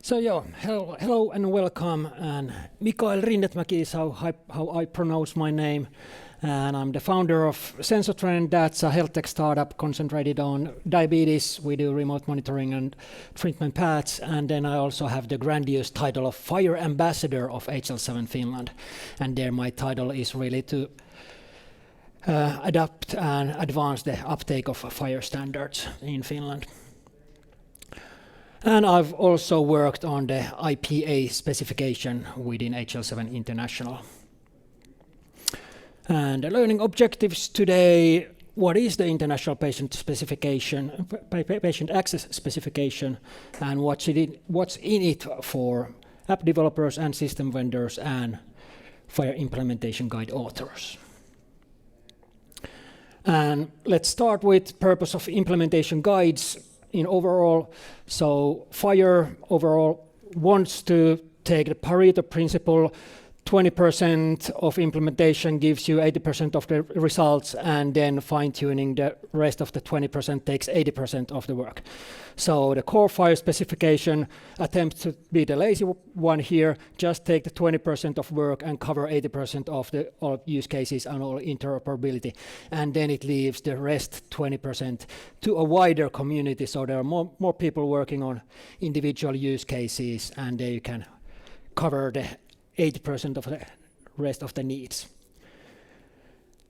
So yeah, hello and welcome. And Mikael Rinnetmäki is how I pronounce my name. And I'm the founder of SensorTrend. That's a health tech startup concentrated on diabetes. We do remote monitoring and treatment paths. And then I also have the grandiose title of Fire Ambassador of HL7 Finland. And there my title is really to adapt and advance the uptake of fire standards in Finland. And I've also worked on the IPA specification within HL7 International. And the learning objectives today: what is the international patient specification, patient access specification, and what's in it for app developers and system vendors and fire implementation guide authors. And let's start with purpose of implementation guides. In overall, so FIRE overall wants to take the Pareto principle. 20% of implementation gives you 80% of the results, and then fine-tuning the rest of the 20% takes 80% of the work. So the core FIRE specification attempts to be the lazy one here, just take the 20% of work and cover 80% of the all use cases and all interoperability. And then it leaves the rest 20% to a wider community, so there are more people working on individual use cases, and they can cover the 80% of the rest of the needs.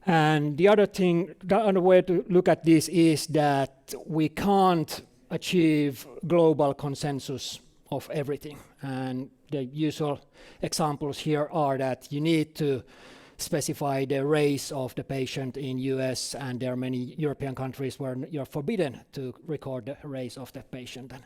And the other way to look at this is that we can't achieve global consensus of everything. And the usual examples here are that you need to specify the race of the patient in US, and there are many European countries where you're forbidden to record the race of the patient. And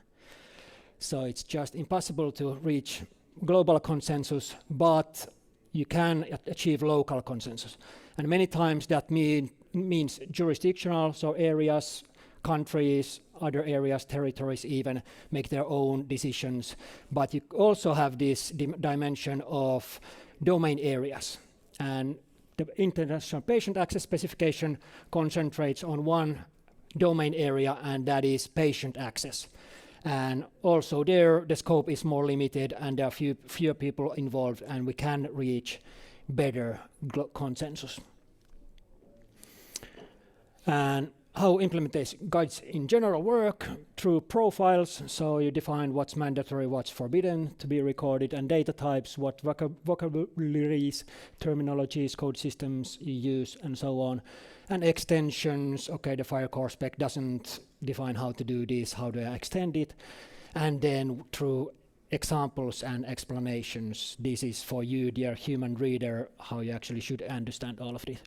so it's just impossible to reach global consensus, but you can achieve local consensus. And many times that means jurisdictional, so areas, countries, other areas, territories even make their own decisions. But you also have this dimension of domain areas. And the International Patient Access Specification concentrates on one domain area, and that is patient access. And also there, the scope is more limited, and there are fewer people involved, and we can reach better consensus. And how implementation guides in general work through profiles. So you define what's mandatory, what's forbidden to be recorded, and data types, what vocabularies, terminologies, code systems you use, and so on. And extensions, okay, the FIRE core spec doesn't define how to do this, how do I extend it? And then through examples and explanations, this is for you, dear human reader, how you actually should understand all of this.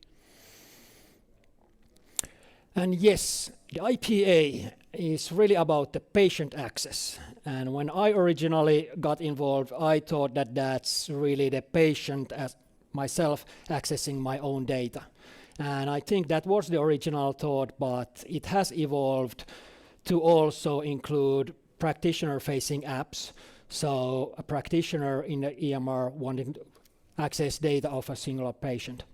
And yes, the IPA is really about the patient access. And when I originally got involved, I thought that that's really the patient as myself accessing my own data. And I think that was the original thought, but it has evolved to also include practitioner-facing apps. So a practitioner in the EMR wanting to access data of a single patient.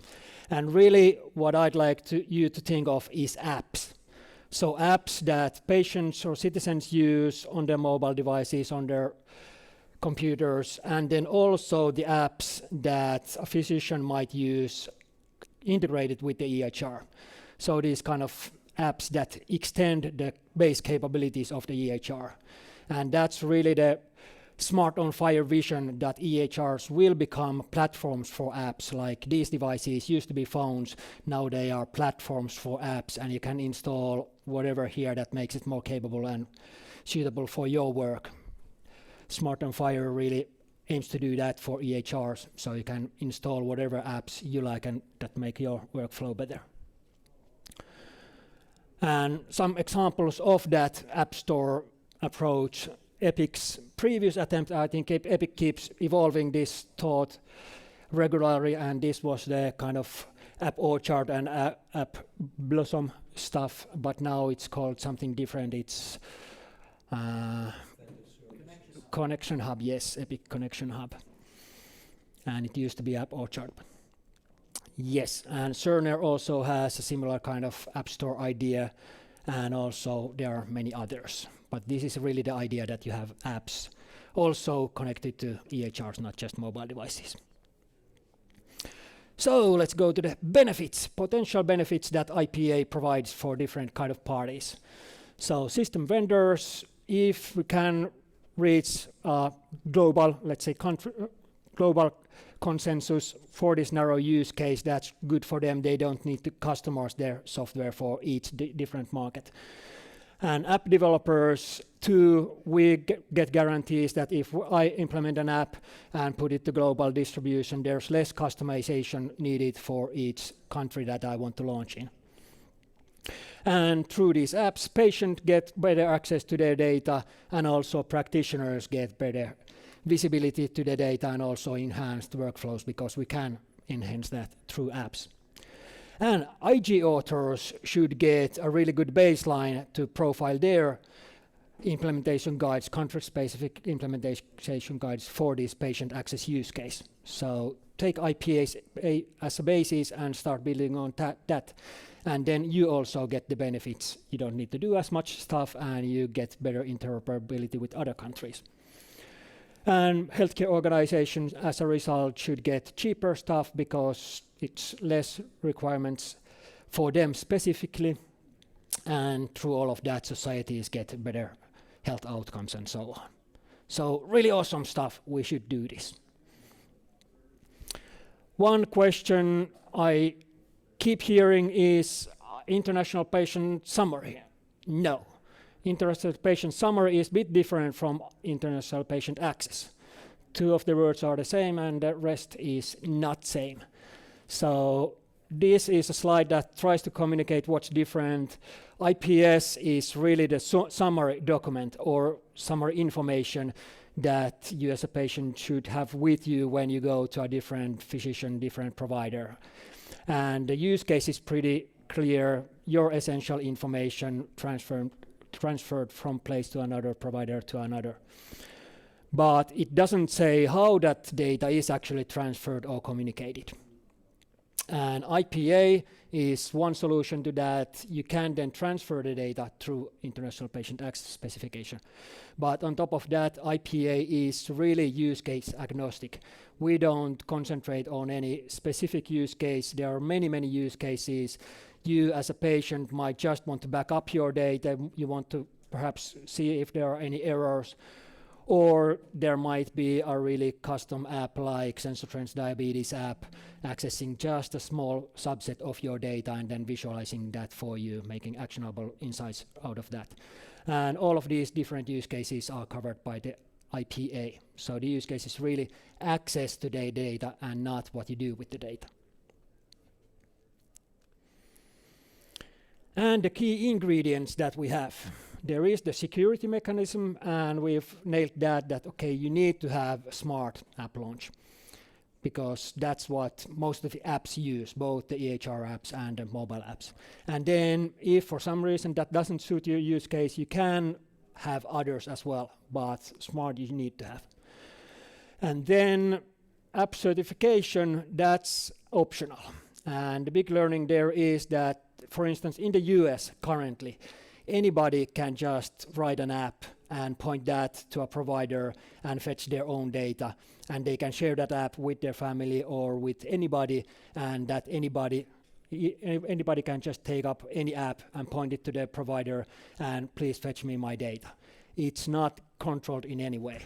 And really what I'd like you to think of is apps. So apps that patients or citizens use on their mobile devices, on their computers, and then also the apps that a physician might use integrated with the EHR. So these kind of apps that extend the base capabilities of the EHR. And that's really the smart on FIRE vision, that EHRs will become platforms for apps. Like these devices used to be phones, now they are platforms for apps, and you can install whatever here that makes it more capable and suitable for your work. Smart on FIRE really aims to do that for EHRs, so you can install whatever apps you like and that make your workflow better. And some examples of that App Store approach: Epic's previous attempt, I think Epic keeps evolving this thought regularly, and this was the kind of App Orchard and App Blossom stuff, but now it's called something different. It's Connection Hub, yes, Epic Connection Hub. And it used to be App Orchard. Yes, and Cerner also has a similar kind of App Store idea, and also there are many others. But this is really the idea that you have apps also connected to EHRs, not just mobile devices. So let's go to the benefits, potential benefits that IPA provides for different kind of parties. So system vendors, if we can reach global, let's say global consensus for this narrow use case, that's good for them. They don't need to customize their software for each different market. And app developers, too, we get guarantees that if I implement an app and put it to global distribution, there's less customization needed for each country that I want to launch in. And through these apps, patients get better access to their data, and also practitioners get better visibility to the data and also enhanced workflows, because we can enhance that through apps. And IG authors should get a really good baseline to profile their implementation guides, country-specific implementation guides for this patient access use case. So take IPA as a basis and start building on that. And then you also get the benefits. You don't need to do as much stuff, and you get better interoperability with other countries. And healthcare organizations, as a result, should get cheaper stuff because it's less requirements for them specifically. And through all of that, societies get better health outcomes and so on. So really awesome stuff. We should do this. One question I keep hearing is international patient summary. No. International patient summary is a bit different from international patient access. Two of the words are the same and the rest is not same. So this is a slide that tries to communicate what's different. IPS is really the summary document or summary information that you as a patient should have with you when you go to a different physician, different provider. And the use case is pretty clear. Your essential information transferred from place to another, provider to another. But it doesn't say how that data is actually transferred or communicated. And IPA is one solution to that. You can then transfer the data through International Patient Access Specification. But on top of that, IPA is really use case agnostic. We don't concentrate on any specific use case. There are many, many use cases. You as a patient might just want to back up your data. You want to perhaps see if there are any errors. Or there might be a really custom app like Sensor Trends Diabetes app accessing just a small subset of your data and then visualizing that for you, making actionable insights out of that. And all of these different use cases are covered by the IPA. So the use case is really access to the data and not what you do with the data. And the key ingredients that we have. There is the security mechanism, and we've nailed that okay, you need to have a smart app launch, because that's what most of the apps use, both the EHR apps and the mobile apps. And then if for some reason that doesn't suit your use case, you can have others as well, but smart you need to have. And then app certification, that's optional. And the big learning there is that, for instance, in the US currently, anybody can just write an app and point that to a provider and fetch their own data, and they can share that app with their family or with anybody, and that anybody can just take up any app and point it to their provider and please fetch me my data. It's not controlled in any way.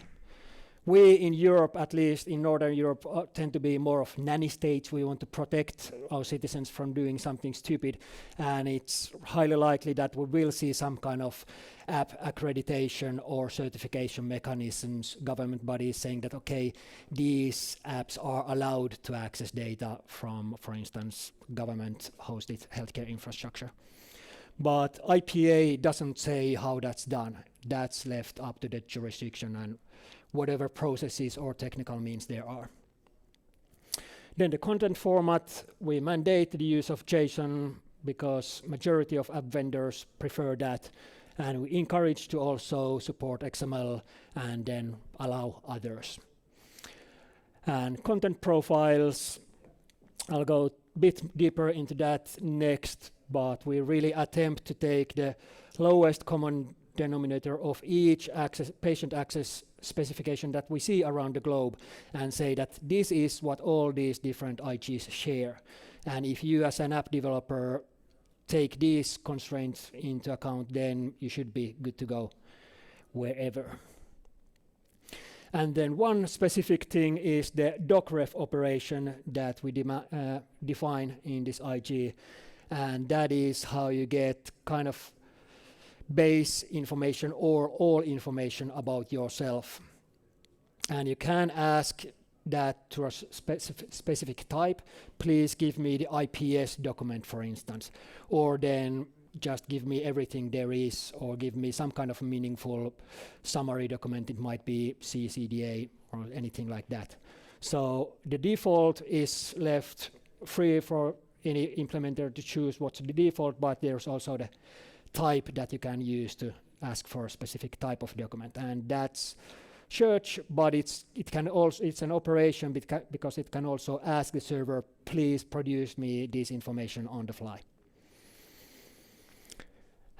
We in Europe, at least in Northern Europe, tend to be more of nanny states. We want to protect our citizens from doing something stupid, and it's highly likely that we will see some kind of app accreditation or certification mechanisms, government bodies saying that, okay, these apps are allowed to access data from, for instance, government-hosted healthcare infrastructure. But IPA doesn't say how that's done. That's left up to the jurisdiction and whatever processes or technical means there are. Then the content format, we mandate the use of JSON because majority of app vendors prefer that, and we encourage to also support XML and then allow others. And content profiles, I'll go a bit deeper into that next, but we really attempt to take the lowest common denominator of each patient access specification that we see around the globe and say that this is what all these different IGs share. And if you as an app developer take these constraints into account, then you should be good to go wherever. And then one specific thing is the docref operation that we define in this IG. And that is how you get kind of base information or all information about yourself. And you can ask that to a specific type. Please give me the IPS document, for instance, or then just give me everything there is, or give me some kind of meaningful summary document. It might be CCDA or anything like that. So the default is left free for any implementer to choose what's the default, but there's also the type that you can use to ask for a specific type of document, and that's search, but it's an operation because it can also ask the server, please produce me this information on the fly.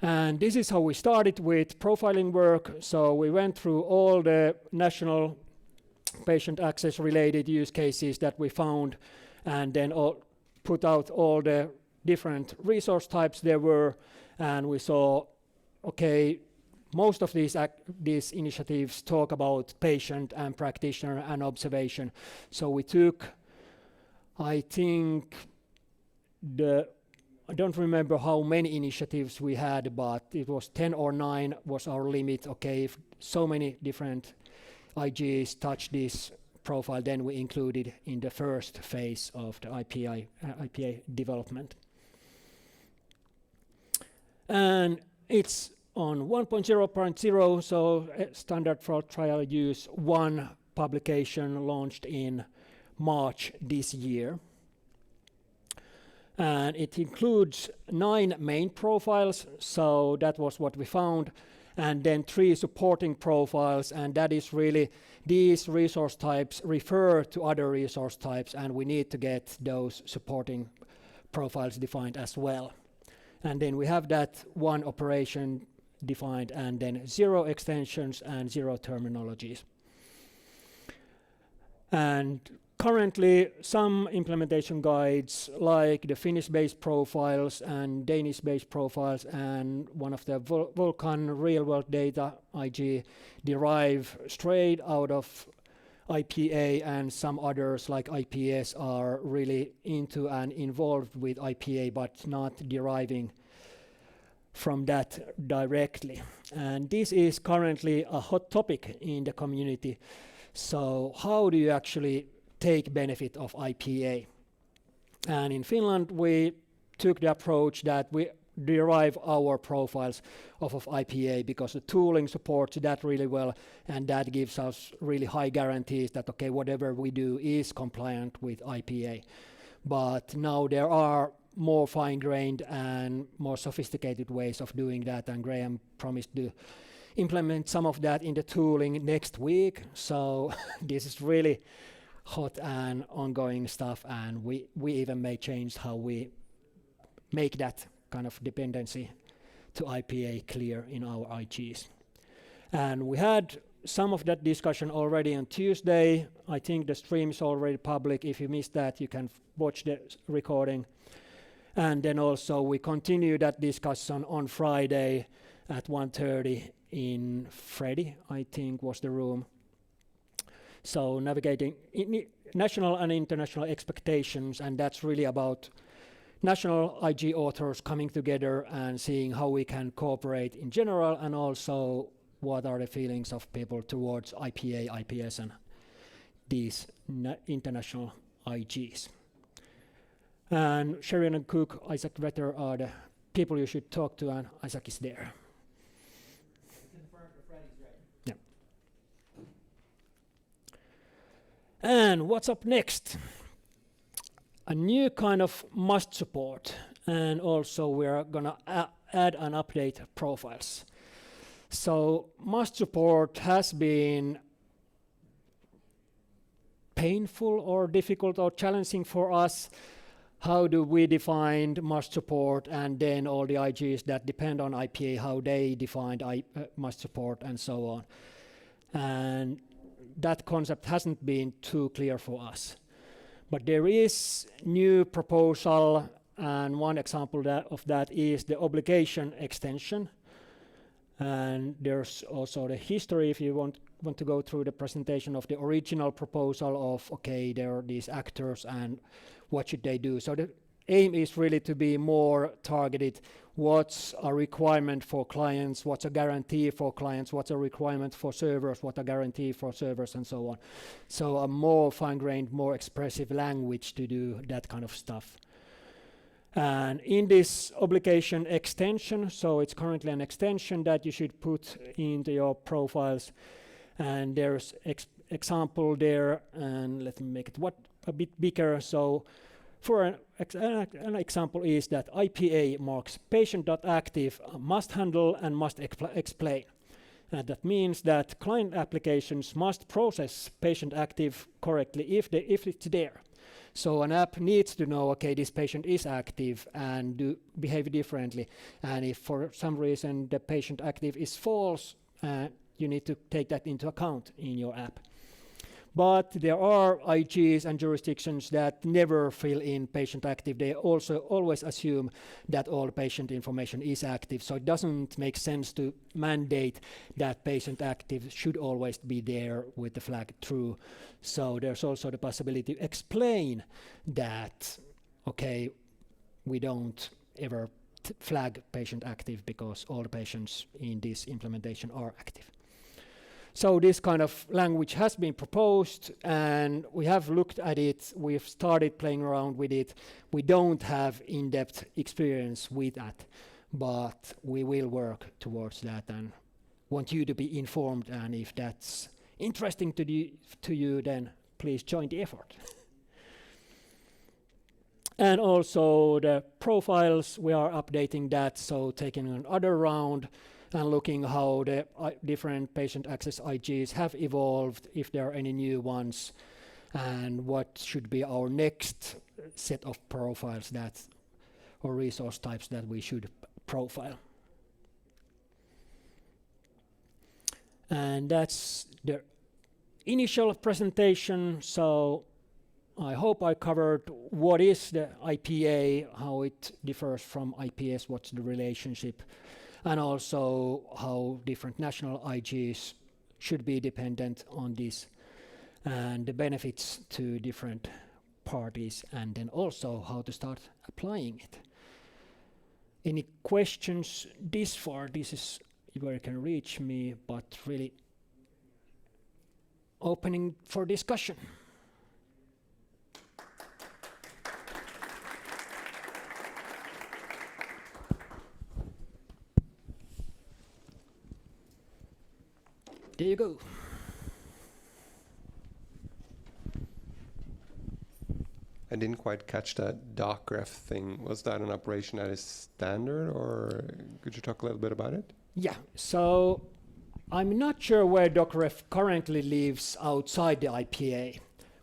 And this is how we started with profiling work. So we went through all the national patient access related use cases that we found, and then put out all the different resource types there were, and we saw, okay, most of these initiatives talk about patient and practitioner and observation. So we took, I think, I don't remember how many initiatives we had, but it was 10 or 9 was our limit. Okay, if so many different IGs touch this profile, then we included in the first phase of the IPA development. And it's on 1.0.0, so standard for trial use 1 publication launched in March this year. And it includes 9 main profiles, so that was what we found, and then 3 supporting profiles, and that is really these resource types refer to other resource types, and we need to get those supporting profiles defined as well. And then we have that 1 operation defined, and then 0 extensions and 0 terminologies. And currently, some implementation guides, like the Finnish-based profiles and Danish-based profiles, and one of the Vulkan real-world data IG, derive straight out of IPA, and some others, like IPS, are really into and involved with IPA, but not deriving from that directly. And this is currently a hot topic in the community. So how do you actually take benefit of IPA? And in Finland, we took the approach that we derive our profiles off of IPA because the tooling supports that really well, and that gives us really high guarantees that, okay, whatever we do is compliant with IPA. But now there are more fine-grained and more sophisticated ways of doing that, and Graham promised to implement some of that in the tooling next week. So this is really hot and ongoing stuff, and we even may change how we make that kind of dependency to IPA clear in our IGs. And we had some of that discussion already on Tuesday. I think the stream is already public. If you missed that, you can watch the recording. And then also we continue that discussion on Friday at 1:30 in Freddy, I think was the room. So navigating national and international expectations, and that's really about national IG authors coming together and seeing how we can cooperate in general, and also what are the feelings of people towards IPA, IPS, and these international IGs. And Sheridan Cook, Isaac Vetter are the people you should talk to, and Isaac is there. Yeah. And what's up next? A new kind of must support, and also we're gonna add and update profiles. So must support has been painful or difficult or challenging for us. how do we define must support, and then all the IGs that depend on IPA, how they defined must support, and so on. And that concept hasn't been too clear for us. But there is new proposal, and one example of that is the obligation extension. And there's also the history, if you want to go through the presentation of the original proposal of, okay, there are these actors and what should they do. So the aim is really to be more targeted. What's a requirement for clients? What's a guarantee for clients? What's a requirement for servers? What a guarantee for servers, and so on. So a more fine-grained, more expressive language to do that kind of stuff. And in this obligation extension, so it's currently an extension that you should put into your profiles. And there's example there, and let me make it a bit bigger. So for an example is that IPA marks patient.active must handle and must explain. And that means that client applications must process patient active correctly if it's there. So an app needs to know, okay, this patient is active and behave differently. And if for some reason the patient active is false, you need to take that into account in your app. But there are IGs and jurisdictions that never fill in patient active. They also always assume that all patient information is active. So it doesn't make sense to mandate that patient active should always be there with the flag true. So there's also the possibility to explain that, okay, we don't ever flag patient active because all the patients in this implementation are active. So this kind of language has been proposed, and we have looked at it. We've started playing around with it. We don't have in-depth experience with that, but we will work towards that and want you to be informed. And if that's interesting to you, then please join the effort. And also the profiles, we are updating that, so taking another round and looking how the different patient access IGs have evolved, if there are any new ones, and what should be our next set of profiles or resource types that we should profile. And that's the initial presentation. So I hope I covered what is the IPA, how it differs from IPS, what's the relationship, and also how different national IGs should be dependent on this, and the benefits to different parties, and then also how to start applying it. Any questions this far? This is where you can reach me, but really opening for discussion. There you go. I didn't quite catch that docref thing. Was that an operation that is standard, or could you talk a little bit about it? Yeah, so I'm not sure where docref currently lives outside the IPA.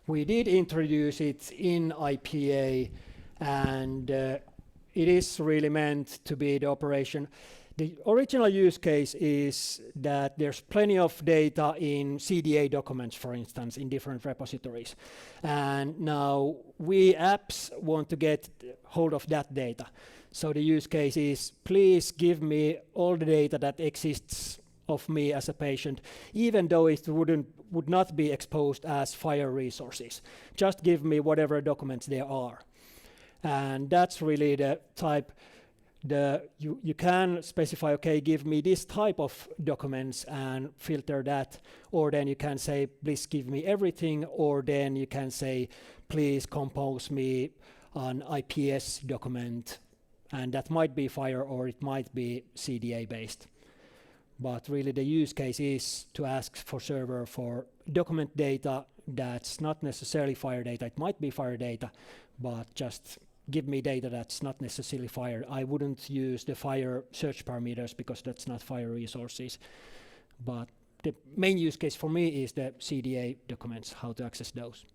We did introduce it in IPA, and it is really meant to be the operation. The original use case is that there's plenty of data in CDA documents, for instance, in different repositories. And now we apps want to get hold of that data. So the use case is, please give me all the data that exists of me as a patient, even though it would not be exposed as FHIR resources. Just give me whatever documents there are. And that's really the type. You can specify, okay, give me this type of documents and filter that, or then you can say, please give me everything, or then you can say, please compose me an IPS document, and that might be FHIR or it might be CDA based. But really the use case is to ask for server for document data that's not necessarily FHIR data. It might be FHIR data, but just give me data that's not necessarily FHIR. I wouldn't use the FHIR search parameters because that's not FHIR resources. But the main use case for me is the CDA documents, how to access those.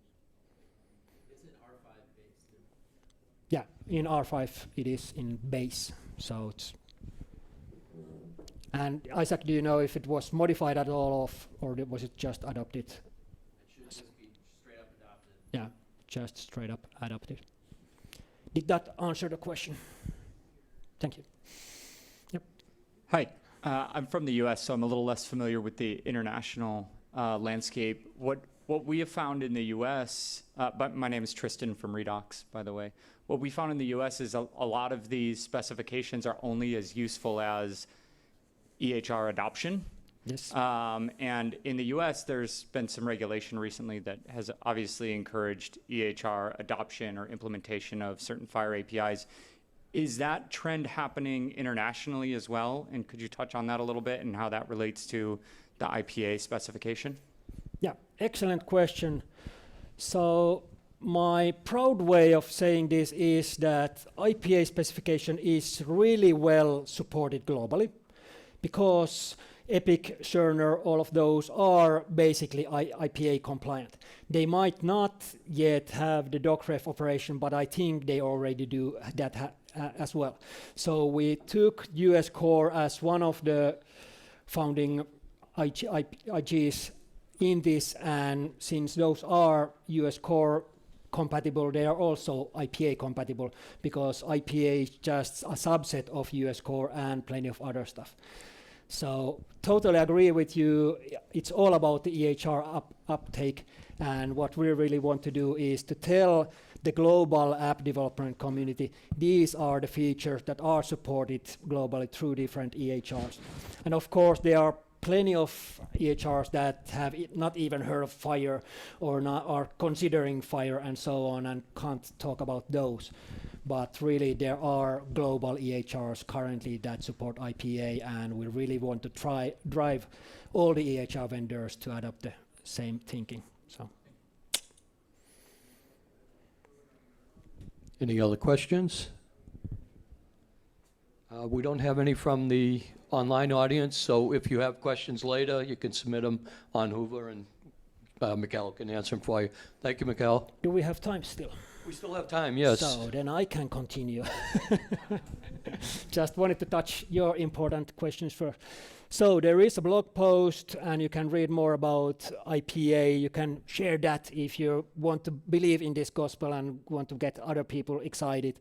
Is it R5 based? Yeah, in R5 it is in base, so it's. And Isaac, do you know if it was modified at all, or was it just adopted? It should just be straight up adopted. Yeah, just straight up adopted. Did that answer the question? Thank you. Yep. Hi, I'm from the US, so I'm a little less familiar with the international landscape. What we have found in the US, but my name is Tristan from Redox, by the way. What we found in the US is a lot of these specifications are only as useful as EHR adoption. Yes. And in the US, there's been some regulation recently that has obviously encouraged EHR adoption or implementation of certain FHIR APIs. Is that trend happening internationally as well? And could you touch on that a little bit and how that relates to the IPA specification? Yeah, excellent question. So my proud way of saying this is that IPA specification is really well supported globally, because Epic, Cerner, all of those are basically IPA compliant. They might not yet have the docref operation, but I think they already do that as well. So we took US Core as one of the founding IGs in this, and since those are US Core compatible, they are also IPA compatible, because IPA is just a subset of US Core and plenty of other stuff. So totally agree with you. It's all about the EHR uptake, and what we really want to do is to tell the global app development community these are the features that are supported globally through different EHRs. And of course there are plenty of EHRs that have not even heard of FHIR or not are considering FHIR and so on, and can't talk about those. But really there are global EHRs currently that support IPA, and we really want to drive all the EHR vendors to adopt the same thinking. So. Any other questions? We don't have any from the online audience, so if you have questions later, you can submit them on Hoover, and Mikael can answer them for you. Thank you, Mikael. Do we have time still? We still have time, yes. So then I can continue. Just wanted to touch your important questions first. So there is a blog post, and you can read more about IPA. You can share that if you want to believe in this gospel and want to get other people excited.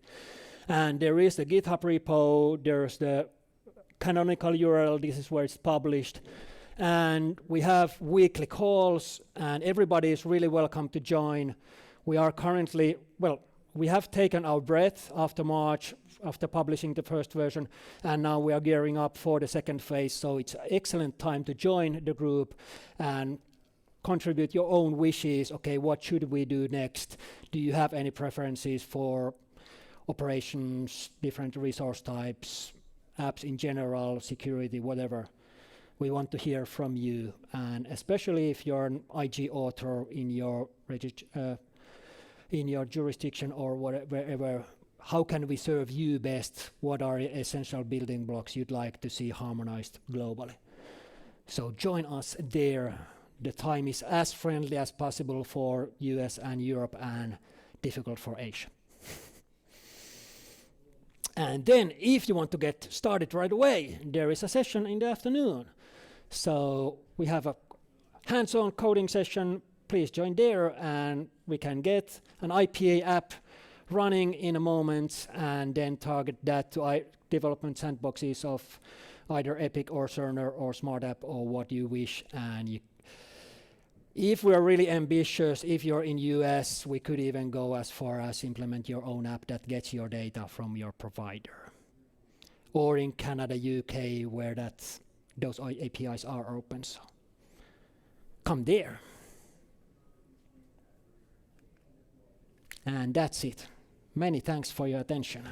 And there is the GitHub repo, there's the canonical URL, this is where it's published. And we have weekly calls, and everybody is really welcome to join. We are currently, well, we have taken our breath after March, after publishing the first version, and now we are gearing up for the second phase, so it's an excellent time to join the group and contribute your own wishes. Okay, what should we do next? Do you have any preferences for operations, different resource types, apps in general, security, whatever? We want to hear from you, and especially if you're an IG author in your jurisdiction or wherever, how can we serve you best? What are essential building blocks you'd like to see harmonized globally? So join us there. The time is as friendly as possible for US and Europe, and difficult for Asia. And then if you want to get started right away, there is a session in the afternoon. So we have a hands-on coding session. Please join there, and we can get an IPA app running in a moment, and then target that to development sandboxes of either Epic or Cerner or Smart App or what you wish. And if we are really ambitious, if you're in US, we could even go as far as implement your own app that gets your data from your provider. Or in Canada, UK, where those APIs are open. So come there. And that's it. Many thanks for your attention.